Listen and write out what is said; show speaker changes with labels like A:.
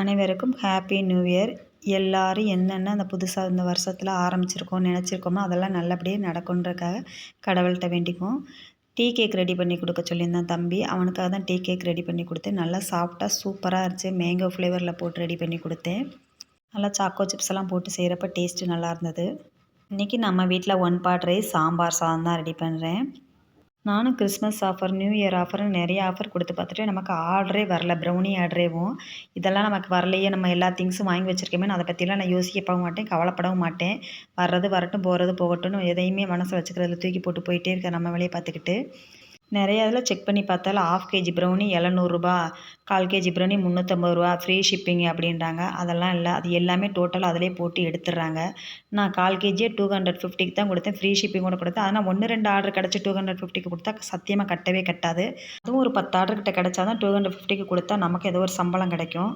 A: அனைவருக்கும் happy new year. எல்லாரும் என்னென்ன அந்த புதுசாக இந்த வருஷத்தில் ஆரம்பிச்சிருக்கோம் நினச்சிருக்கோமோ அதெல்லாம் நல்லபடியாக நடக்குன்றக்காக கடவுள்கிட்ட வேண்டிக்குவோம். டீ கேக் ரெடி பண்ணி கொடுக்க சொல்லியிருந்தான் தம்பி. அவனுக்காக தான் டீ கேக் ரெடி பண்ணி கொடுத்தேன். நல்லா சாஃப்டாக சூப்பராக இருந்துச்சு. மேங்கோ ஃப்ளேவரில் போட்டு ரெடி பண்ணி கொடுத்தேன். நல்லா சாக்கோ சிப்ஸ் எல்லாம் போட்டு செய்கிறப்ப டேஸ்ட்டு நல்லா இருந்தது. இன்றைக்கி நம்ம வீட்டில் 1 பாட் ரைஸ் சாம்பார் சாதம் தான் ரெடி பண்ணுறேன். நானும் கிறிஸ்மஸ் ஆஃபர், நியூ இயர் ஆஃபர்னு நிறைய ஆஃபர் கொடுத்து பார்த்துட்டு நமக்கு ஆர்டரே வரல. ப்ரௌனி ஆர்டரேவும் இதெல்லாம் நமக்கு வரலையே, நம்ம எல்லா திங்ஸும் வாங்கி வச்சுருக்கோமே, அதை பற்றிலாம் நான் யோசிக்கவும் மாட்டேன், கவலைப்படவும் மாட்டேன். வர்றது வரட்டும், போகிறது போகட்டும்னு எதையுமே மனசை வச்சுக்கிறதுல தூக்கி போட்டு போயிட்டே இருக்க நம்ம வேலையை பார்த்துக்கிட்டு நிறைய இதில் செக் பண்ணி பார்த்தாலும் 1/2 கேஜி ப்ரௌனி 700 ரூபா, 1/4 கேஜி ப்ரௌனி 350 ரூபா, ஃப்ரீ ஷிப்பிங் அப்படின்றாங்க. அதெல்லாம் இல்லை, அது எல்லாமே டோட்டலாக அதிலே போட்டு எடுத்துடுறாங்க. நான் 1/4 கேஜியே 250க்கு தான் கொடுத்தேன், ஃப்ரீ ஷிப்பிங்கோட கொடுத்தேன். ஆனால் 1-2 ஆர்டர் கிடச்சி 250க்கு கொடுத்தா சத்தியமாக கட்டவே கட்டாது. அதுவும் ஒரு 10 ஆர்டர் கிட்ட கிடச்சா தான் 250க்கு கொடுத்தா நமக்கு ஏதோ ஒரு சம்பளம் கிடைக்கும்.